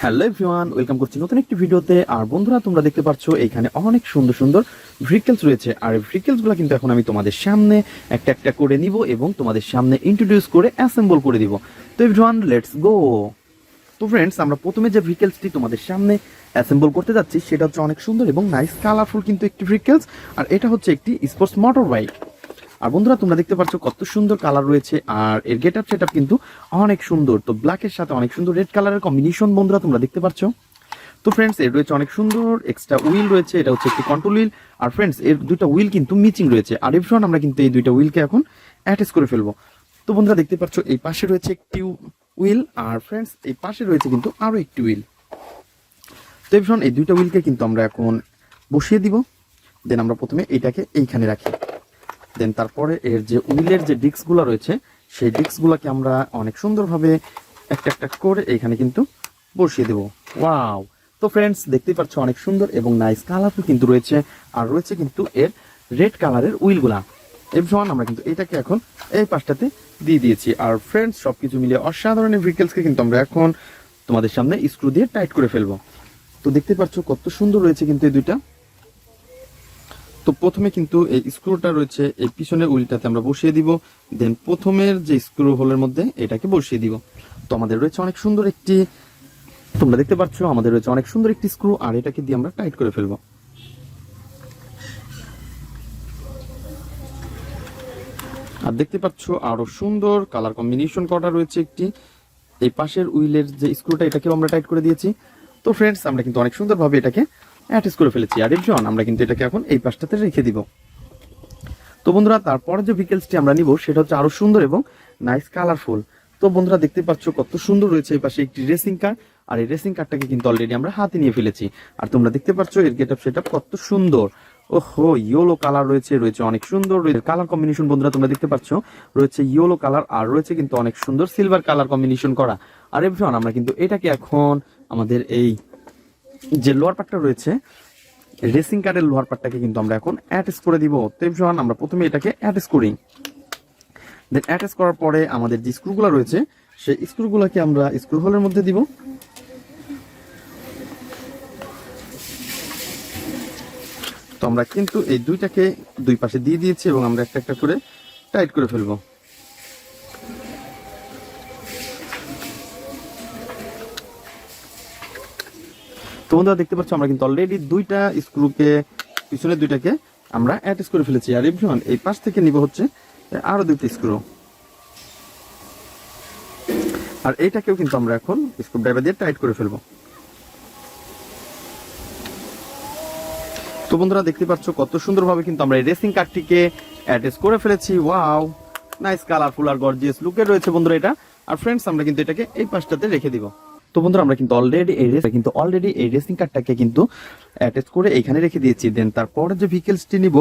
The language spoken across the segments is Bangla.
হ্যালো এভরিওয়ান, ওয়েলকাম করছি নতুন একটি ভিডিওতে। আর বন্ধুরা, তোমরা দেখতে পাচ্ছ এখানে অনেক সুন্দর সুন্দর ভেহিকলস রয়েছে। আর এই ভেহিকলসগুলো কিন্তু এখন আমি তোমাদের সামনে একটা একটা করে নিব এবং তোমাদের সামনে ইন্ট্রোডিউস করে অ্যাসেম্বল করে দিব। তো এভরিওয়ান, লেটস গো। তো ফ্রেন্ডস, আমরা প্রথমে যে ভেহিকলসটি তোমাদের সামনে অ্যাসেম্বল করতে যাচ্ছি সেটা হচ্ছে অনেক সুন্দর এবং নাইস কালারফুল কিন্তু একটি ভেহিকলস। আর এটা হচ্ছে একটি স্পোর্টস মোটর বাইক। আর বন্ধুরা, তোমরা দেখতে পাচ্ছ কত সুন্দর কালার রয়েছে আর এর গেট আপ সেট আপ কিন্তু অনেক সুন্দর। তো ব্ল্যাকের সাথে অনেক সুন্দর রেড কালারের কম্বিনেশন বন্ধুরা তোমরা দেখতে পাচ্ছ। তো ফ্রেন্ডস, এর রয়েছে অনেক সুন্দর এক্সট্রা উইল রয়েছে, এটা হচ্ছে একটি কন্ট্রোল হুইল। আর ফ্রেন্ডস, এর দুইটা হুইল কিন্তু মিচিং রয়েছে। আর এভরিওয়ান, আমরা কিন্তু এই দুইটা হুইলকে এখন অ্যাটাচ করে ফেলবো। তো বন্ধুরা দেখতে পাচ্ছ এই পাশে রয়েছে একটি হুইল, আর ফ্রেন্ডস এই পাশে রয়েছে কিন্তু আরো একটি হুইল। তো এভরিওয়ান, এই দুইটা হুইলকে কিন্তু আমরা এখন বসিয়ে দিব। দেন আমরা প্রথমে এইটাকে এইখানে রাখি। দেন তারপরে এর যে উইলের যে ডিস্কগুলো রয়েছে সেই ডিস্কগুলোকে আমরা অনেক সুন্দরভাবে একটা একটা করে এইখানে কিন্তু বসিয়ে দেব। ওয়াও! তো ফ্রেন্ডস, দেখতেই পাচ্ছ অনেক সুন্দর এবং নাইস কালারফুল কিন্তু রয়েছে। আর রয়েছে কিন্তু এর রেড কালারের উইলগুলা। এভরিওয়ান, আমরা কিন্তু এটাকে এখন এই পাশটাতে দিয়ে দিয়েছি। আর ফ্রেন্ডস, সবকিছু মিলিয়ে অসাধারণ ভেহিকলসকে কিন্তু আমরা এখন তোমাদের সামনে স্ক্রু দিয়ে টাইট করে ফেলবো। তো দেখতে পাচ্ছ কত সুন্দর রয়েছে কিন্তু এই দুইটা। তো প্রথমে কিন্তু এই স্ক্রুটা রয়েছে এই পিছনের উইলটাতে আমরা বসিয়ে দিব। দেন প্রথমের যে স্ক্রু হোলের মধ্যে এটাকে বসিয়ে দিব। তো আমাদের রয়েছে অনেক সুন্দর একটি, তোমরা দেখতে পাচ্ছ আমাদের রয়েছে অনেক সুন্দর একটি স্ক্রু। আর এটাকে দিয়ে আমরা টাইট করে ফেলবো। আর দেখতে পাচ্ছ আরো সুন্দর কালার কম্বিনেশন করা রয়েছে একটি। এই পাশের উইলের যে স্ক্রুটা এটাকেও আমরা টাইট করে দিয়েছি। তো ফ্রেন্ডস, আমরা কিন্তু অনেক সুন্দরভাবে এটাকে অ্যাটাচ করে ফেলেছি। আর এভরিওয়ান, আমরা কিন্তু এটাকে এখন এই পাশটাতে রেখে দিব। তো বন্ধুরা, তারপরে যে ভেহিকলসটি আমরা নিব সেটা হচ্ছে আরো সুন্দর এবং নাইস কালারফুল। তো বন্ধুরা দেখতে পাচ্ছ কত সুন্দর রয়েছে এই পাশে একটি রেসিং কার। আর এই রেসিং কারটাকে কিন্তু অলরেডি আমরা হাতে নিয়ে ফেলেছি। আর তোমরা দেখতে পাচ্ছ এর গেটআপ সেটআপ কত সুন্দর। ওহো, ইয়েলো কালার রয়েছে, রয়েছে অনেক সুন্দর কালার কম্বিনেশন বন্ধুরা তোমরা দেখতে পাচ্ছ। রয়েছে ইয়েলো কালার আর রয়েছে কিন্তু অনেক সুন্দর সিলভার কালার কম্বিনেশন করা। আর এভরিওয়ান, আমরা কিন্তু এটাকে এখন আমাদের এই যে লোয়ার পার্টটা রয়েছে রেসিং কারের লোহার পার্টটাকে কিন্তু আমরা এখন অ্যাটাচ করে দিব। তো এভরিওয়ান, আমরা প্রথমে এটাকে অ্যাটাচ করি। দেন অ্যাটাচ করার পরে আমাদের যে স্ক্রুগুলো রয়েছে সেই স্ক্রুগুলোকে আমরা স্ক্রু হোলের মধ্যে দিব। তো আমরা কিন্তু এই দুইটাকে দুই পাশে দিয়ে দিয়েছি এবং আমরা একটা একটা করে টাইট করে ফেলবো। তো বন্ধুরা দেখতে পাচ্ছ আমরা কিন্তু অলরেডি দুইটা স্ক্রুকে পিছনে দুইটাকে আমরা অ্যাটাচ করে ফেলেছি। আর এভরিওয়ান, এই পাশ থেকে নিব হচ্ছে আরো দুইটা স্ক্রু। আর এইটাকেও কিন্তু আমরা এখন স্ক্রু ড্রাইভার দিয়ে টাইট করে ফেলবো। তো বন্ধুরা দেখতে পাচ্ছ কত সুন্দরভাবে কিন্তু আমরা এই রেসিং কারটিকে অ্যাটাচ করে ফেলেছি। ওয়াও, নাইস কালারফুল আর গর্জিয়াস লুকের রয়েছে বন্ধুরা এটা। আর ফ্রেন্ডস, আমরা কিন্তু এটাকে এই পাশটাতে রেখে দিব। তো বন্ধুরা, আমরা কিন্তু অলরেডি এই রেসিং কারটাকে কিন্তু অ্যাটাচ করে এখানে রেখে দিয়েছি। দেন তারপরে যে ভেহিকলসটি নিব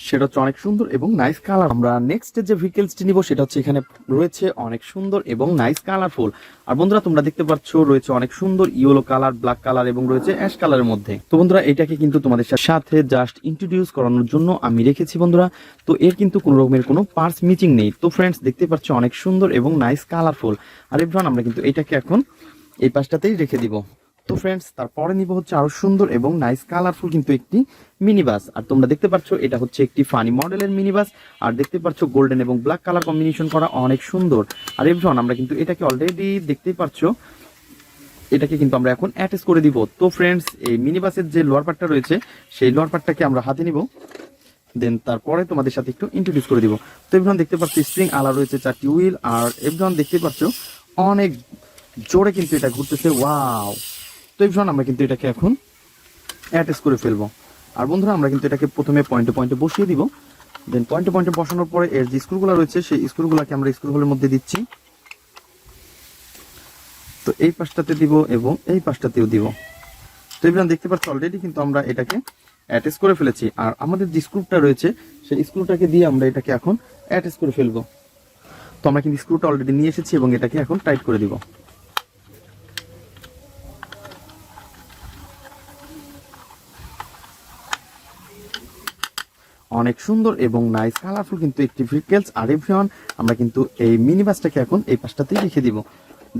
সেটা হচ্ছে অনেক সুন্দর এবং নাইস কালার। আমরা নেক্সট যে ভেহিকলসটি নিব সেটা হচ্ছে এখানে রয়েছে অনেক সুন্দর এবং নাইস কালারফুল। আর বন্ধুরা, তোমরা দেখতে পাচ্ছ রয়েছে অনেক সুন্দর ইয়েলো কালার, ব্ল্যাক কালার এবং রয়েছে অ্যাশ কালারের মধ্যে। তো বন্ধুরা, এটাকে কিন্তু তোমাদের সাথে জাস্ট ইন্ট্রোডিউস করানোর জন্য আমি রেখেছি বন্ধুরা। তো এর কিন্তু কোনো রকমের কোনো পার্টস মিচিং নেই। তো ফ্রেন্ডস, দেখতে পাচ্ছ অনেক সুন্দর এবং নাইস কালারফুল। আর এভরিওয়ান, আমরা কিন্তু এটাকে এখন এই পাশটাতেই রেখে দিব। তো ফ্রেন্ডস, তারপরে নিব হচ্ছে আরো সুন্দর এবং নাইস কালারফুল কিন্তু একটি মিনি বাস। আর তোমরা দেখতে পাচ্ছ এটা হচ্ছে একটি ফানি মডেলের মিনি বাস। আর দেখতে পাচ্ছ গোল্ডেন এবং ব্ল্যাক কালার কম্বিনেশন করা অনেক সুন্দর। আর এভরিওয়ান, আমরা কিন্তু এটাকে অলরেডি দেখতেই পাচ্ছ এটাকে কিন্তু আমরা এখন অ্যাটাচ করে দিব। তো ফ্রেন্ডস, এই মিনি বাসের যে লোয়ার পার্টটা রয়েছে সেই লোয়ার পার্টটাকে আমরা হাতে নিব। দেন তারপরে তোমাদের সাথে একটু ইন্ট্রোডিউস করে দিব। তো এভরিওয়ান, দেখতে পাচ্ছ স্প্রিং আলা রয়েছে 4টি হুইল। আর এভরিওয়ান দেখতে পাচ্ছ অনেক জোরে কিন্তু এটা ঘুরতেছে। ওয়াও! তো এভরিওয়ান, আমরা কিন্তু এটাকে এখন অ্যাটাচ করে ফেলবো। আর বন্ধুরা, আমরা কিন্তু এটাকে প্রথমে পয়েন্টে পয়েন্টে বসিয়ে দিব। দেন পয়েন্টে পয়েন্টে বসানোর পরে এর যে স্ক্রুগুলো রয়েছে সেই স্ক্রুগুলোকে আমরা স্ক্রু হোলের মধ্যে দিচ্ছি। তো এই পাশটাতে দিব এবং এই পাশটাতেও দিব। তো এভরিওয়ান, দেখতে পাচ্ছ অলরেডি কিন্তু আমরা এটাকে অ্যাটাচ করে ফেলেছি। আর আমাদের যে স্ক্রুটা রয়েছে সেই স্ক্রুটাকে দিয়ে আমরা এটাকে এখন অ্যাটাচ করে ফেলবো। তো আমরা কিন্তু স্ক্রুটা অলরেডি নিয়ে এসেছি এবং এটাকে এখন টাইট করে দিব। অনেক সুন্দর এবং নাইস কালারফুল কিন্তু একটি ভেহিকলস। আর এভরিওয়ান, আমরা কিন্তু এই মিনি বাসটাকে এখন এই পাশটাতেই রেখে দিব।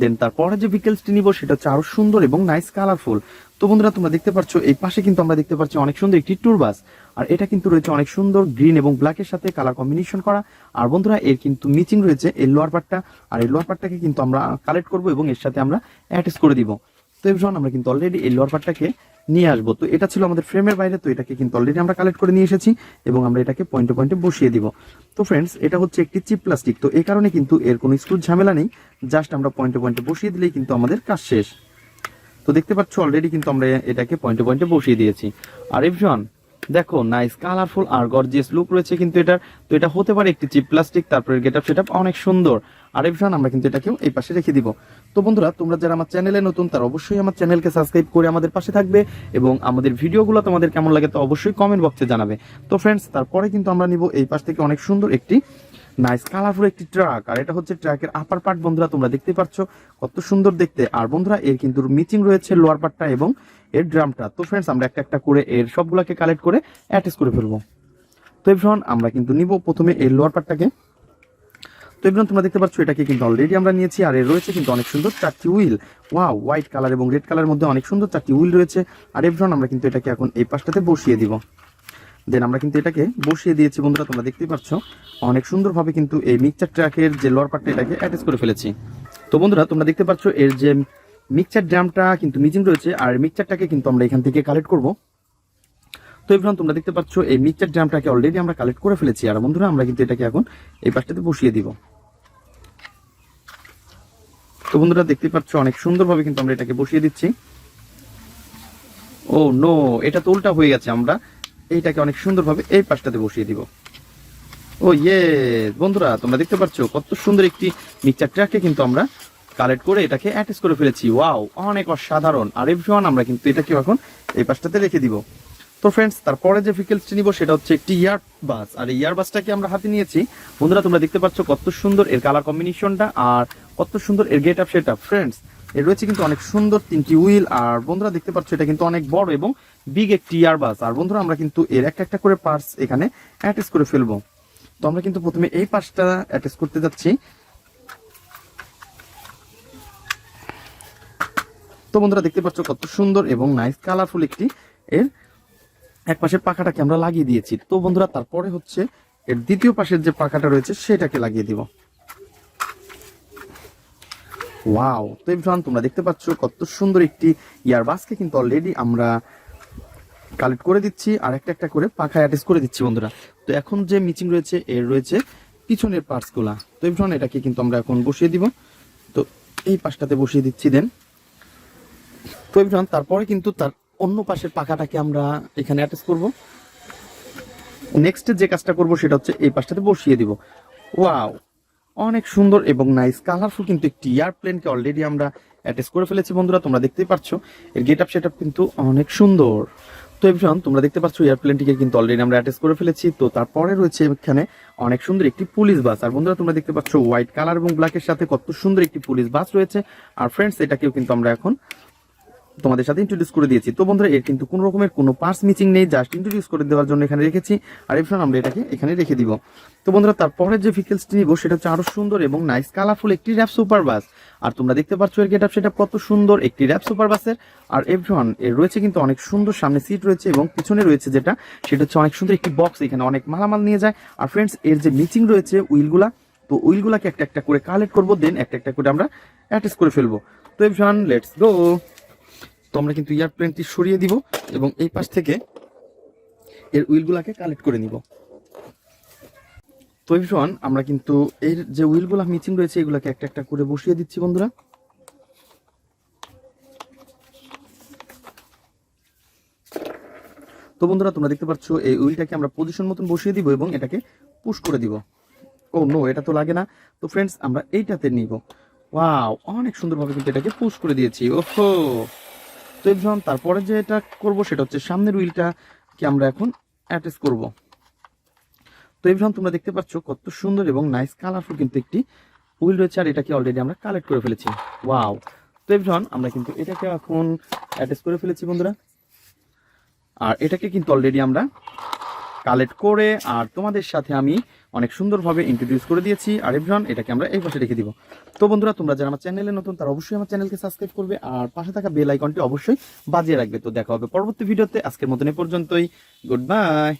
দেন তারপরে যে ভিকেলসটি নিব সেটা হচ্ছে আরো সুন্দর এবং নাইস কালারফুল। তো বন্ধুরা তোমরা দেখতে পাচ্ছ এই পাশে কিন্তু আমরা দেখতে পাচ্ছি অনেক সুন্দর একটি ট্যুর বাস, আর এটা কিন্তু রয়েছে অনেক সুন্দর গ্রিন এবং ব্ল্যাকের সাথে কালার কম্বিনেশন করা। আর বন্ধুরা এর কিন্তু মিচিং রয়েছে এই লোয়ার পার্টটা, আর এই লোয়ার পার্টটাকে কিন্তু আমরা কালেক্ট করব এবং এর সাথে আমরা অ্যাটাচ করে দিব। তো এভরিওয়ান আমরা কিন্তু অলরেডি এই লোয়ার পার্টটাকে নিয়ে আসবো। তো এটা ছিল আমাদের ফ্রেমের বাইরে, তো এটাকে কিন্তু অলরেডি আমরা কালেক্ট করে নিয়ে এসেছি এবং আমরা এটাকে পয়েন্টে পয়েন্টে বসিয়ে দিব। তো ফ্রেন্ডস এটা হচ্ছে একটি চিপ প্লাস্টিক, তো এই কারণে কিন্তু এর কোনো স্ক্রু ঝামেলা নেই, জাস্ট আমরা পয়েন্টে পয়েন্টে বসিয়ে দিলেই কিন্তু আমাদের কাজ শেষ। তো দেখতে পাচ্ছ অলরেডি কিন্তু আমরা এটাকে পয়েন্টে পয়েন্টে বসিয়ে দিয়েছি। আর এভরিওয়ান দেখো নাইস কালারফুল আর গর্জিয়াস লুক রয়েছে কিন্তু এটার। তো এটা হতে পারে একটি চিপ প্লাস্টিক, তারপরে গেটআপ সেটআপ অনেক সুন্দর। আর এভরিওয়ান আমরা কিন্তু এটাকেও এই পাশে রেখে দিব। তো বন্ধুরা তোমরা যারা আমার চ্যানেলে নতুন তারা অবশ্যই আমার চ্যানেলকে সাবস্ক্রাইব করে আমাদের পাশে থাকবে, এবং আমাদের ভিডিওগুলো তোমাদের কেমন লাগে তো অবশ্যই কমেন্ট বক্সে জানাবে। তো ফ্রেন্ডস তারপরে কিন্তু আমরা নিব এই পাশ থেকে অনেক সুন্দর একটি নাইস কালারফুল একটি ট্রাক, আর এটা হচ্ছে ট্রাকের আপার পার্ট। বন্ধুরা তোমরা দেখতে পাচ্ছ কত সুন্দর দেখতে। আর বন্ধুরা এর কিন্তু মিচিং রয়েছে লোয়ার পার্টটা এবং এর ড্রামটা। তো ফ্রেন্ডস আমরা একটা একটা করে এর সবগুলোকে কালেক্ট করে অ্যাটাচ করে ফেলবো। তো এভরিওয়ান আমরা কিন্তু নিব প্রথমে এর লোয়ার পার্টটাকে। তো এভরিওয়ান তোমরা দেখতে পাচ্ছ এটাকে কিন্তু অলরেডি আমরা নিয়েছি, আর এর রয়েছে কিন্তু অনেক সুন্দর 4টি হুইল। ওয়াও, হোয়াইট কালার এবং রেড কালারের মধ্যে অনেক সুন্দর 4টি হুইল রয়েছে। আর এভরিওয়ান আমরা কিন্তু এটাকে এখন এই পাশটাতে বসিয়ে দিব। দেন আমরা কিন্তু এটাকে বসিয়ে দিয়েছি। বন্ধুরা তোমরা দেখতেই পাচ্ছ অনেক সুন্দরভাবে কিন্তু এই মিক্সচার ট্রাকের যে লোয়ার পার্টটা এটাকে অ্যাটাচ করে ফেলেছি। তো বন্ধুরা তোমরা দেখতে পাচ্ছ এর যে মিক্সচার ড্রামটা কিন্তু মিচিং রয়েছে, আর মিক্সচারটাকে কিন্তু আমরা এখান থেকে কালেক্ট করব। তো এভরিওয়ান তোমরা দেখতে পাচ্ছ এই মিক্সচার ড্রামটাকে অলরেডি আমরা কালেক্ট করে ফেলেছি। আর বন্ধুরা আমরা কিন্তু এটাকে এখন এই পাশটাতে বসিয়ে দিব। তো বন্ধুরা দেখতে পাচ্ছ অনেক সুন্দরভাবে কিন্তু আমরা এটাকে বসিয়ে দিচ্ছি। ও নো, এটা তো উল্টা হয়ে গেছে, আমরা এইটাকে অনেক সুন্দরভাবে এই পাশটাতে বসিয়ে দিব। ও ইয়ে বন্ধুরা তোমরা দেখতে পাচ্ছ কত সুন্দর একটি মিক্সচার ট্রাককে কিন্তু আমরা কালেক্ট করে এটাকে অ্যাটাচ করে ফেলেছি। ওয়াও, অনেক অসাধারণ। আর এভরিওয়ান আমরা কিন্তু এটাকে এখন এই পাশটাতে রেখে দিব। তো ফ্রেন্ডস তারপরে যে ভেহিকলসটি নিব সেটা হচ্ছে একটি ইয়ার বাস, আর এই ইয়ার বাসটাকে আমরা হাতে নিয়েছি। বন্ধুরা তোমরা দেখতে পাচ্ছ কত সুন্দর এর কালার কম্বিনেশনটা, আর কত সুন্দর এর get up set up. Friends এর রয়েছে কিন্তু অনেক সুন্দর 3টি হুইল, আর বন্ধুরা দেখতে পাচ্ছ এটা কিন্তু অনেক বড় এবং বিগ একটি ইয়ার বাস। আর বন্ধুরা আমরা কিন্তু এর একটা একটা করে পার্টস এখানে অ্যাটাচ করে ফেলবো। তো আমরা কিন্তু প্রথমে এই পাশটা অ্যাটাচ করতে যাচ্ছি। তো বন্ধুরা দেখতে পাচ্ছ কত সুন্দর এবং নাইস কালারফুল একটি এর এক পাশের পাখাটাকে আমরা লাগিয়ে দিয়েছি। তো বন্ধুরা তারপরে হচ্ছে এর দ্বিতীয় পাশের যে পাখাটা রয়েছে সেটাকে লাগিয়ে দিব। ওয়াও, তো এভরিওয়ান তোমরা দেখতে পাচ্ছ কত সুন্দর একটি ইয়ারবাসকে কিন্তু অলরেডি আমরা কালেক্ট করে দিচ্ছি, আর একটা একটা করে পাখা অ্যাটাচ করে দিচ্ছি। বন্ধুরা তো এখন যে মিচিং রয়েছে এর রয়েছে পিছনের পার্টসগুলা। তো এভরিওয়ান এটাকে কিন্তু আমরা এখন বসিয়ে দিব। তো এই পাশটাতে বসিয়ে দিচ্ছি। দেন তো এভরিওয়ান তারপরে কিন্তু তার অন্য পাশের পাখাটাকে আমরা এখানে অ্যাটাচ করব। নেক্সট যে কাজটা করব সেটা হচ্ছে এই পাশটাতে বসিয়ে দিব। ওয়াও, অনেক সুন্দর এবং নাইস কালারফুল কিন্তু একটি এয়ারপ্লেনকে অলরেডি আমরা অ্যাটাচ করে ফেলেছি। বন্ধুরা তোমরা দেখতেই পাচ্ছ এর গেট আপ সেটআপ কিন্তু অনেক সুন্দর। তো এভরিওয়ান তোমরা দেখতে পাচ্ছ এয়ারপ্লেনটিকে কিন্তু অলরেডি আমরা অ্যাটাচ করে ফেলেছি। তো তারপরে রয়েছে এখানে অনেক সুন্দর একটি পুলিশ বাস, আর বন্ধুরা তোমরা দেখতে পাচ্ছ হোয়াইট কালার এবং ব্ল্যাকের সাথে কত সুন্দর একটি পুলিশ বাস রয়েছে। আর ফ্রেন্ডস এটাকেও কিন্তু আমরা এখন তোমাদের সাথে ইন্ট্রোডিউস করে দিয়েছি। তো বন্ধুরা এর কিন্তু কোনো রকমের কোনো পার্টস মিচিং নেই, জাস্ট ইন্ট্রোডিউস করে দেওয়ার জন্য এখানে রেখেছি। আর এরপর আমরা এটাকে এখানে রেখে দিব। তো বন্ধুরা তারপরে যে ভেহিকলসটি নিব সেটা হচ্ছে আরো সুন্দর এবং নাইস কালারফুল একটি র্যাপ সুপার বাস। আর তোমরা দেখতে পাচ্ছ এর গেটআপ সেটা কত সুন্দর একটি র্যাপ সুপার বাসের। আর এভরিওয়ান এর রয়েছে কিন্তু অনেক সুন্দর সামনে সিট রয়েছে এবং পিছনে রয়েছে যেটা সেটা হচ্ছে অনেক সুন্দর একটি বক্স, এখানে অনেক মালামাল নিয়ে যায়। আর ফ্রেন্ডস এর যে মিচিং রয়েছে উইলগুলা, তো উইলগুলাকে একটা একটা করে কালেক্ট করবো, দেন একটা একটা করে আমরা অ্যাটাচ করে ফেলবো। তো এভরিওয়ান লেটস গো। তো আমরা কিন্তু এয়ারপ্লেনটি সরিয়ে দিব এবং এই পাশ থেকে এর উইলগুলাকে কালেক্ট করে নিব। তো এভরিওয়ান আমরা কিন্তু এর যে উইলগুলা মিচিং রয়েছে এগুলাকে একটা একটা করে বসিয়ে দিচ্ছি। বন্ধুরা তো বন্ধুরা তোমরা দেখতে পাচ্ছ এই উইলটাকে আমরা পজিশন মতন বসিয়ে দিব এবং এটাকে পুশ করে দিব। ও নো, এটা তো লাগে না। তো ফ্রেন্ডস আমরা এইটাতে নিব। ওয়াও, অনেক সুন্দরভাবে কিন্তু এটাকে পুশ করে দিয়েছি। ওহো, তো এভরিওয়ান তারপরে যে এটা করব সেটা হচ্ছে সামনের হুইলটাকে আমরা এখন অ্যাটাচ করব। তো এভরিওয়ান তোমরা দেখতে পাচ্ছ কত সুন্দর এবং নাইস কালারফুল কিন্তু একটি হুইল রয়েছে, আর এটাকে অলরেডি আমরা কালেক্ট করে ফেলেছি। ওয়াও, তো এভরিওয়ান আমরা কিন্তু এটাকে এখন অ্যাটাচ করে ফেলেছি বন্ধুরা। আর এটাকে কিন্তু অলরেডি আমরা কালেক্ট করে আর তোমাদের সাথে আমি অনেক সুন্দরভাবে ইন্ট্রোডিউস করে দিয়েছি। আর এভরিওয়ান এটাকে আমরা এই পাশে রেখে দিব। তো বন্ধুরা, তোমরা যারা আমার চ্যানেলে নতুন তারা অবশ্যই আমার চ্যানেলকে সাবস্ক্রাইব করবে আর পাশে থাকা বেল আইকনটি অবশ্যই বাজিয়ে রাখবে। তো দেখা হবে পরবর্তী ভিডিওতে। আজকের মতন এ পর্যন্তই। Good bye.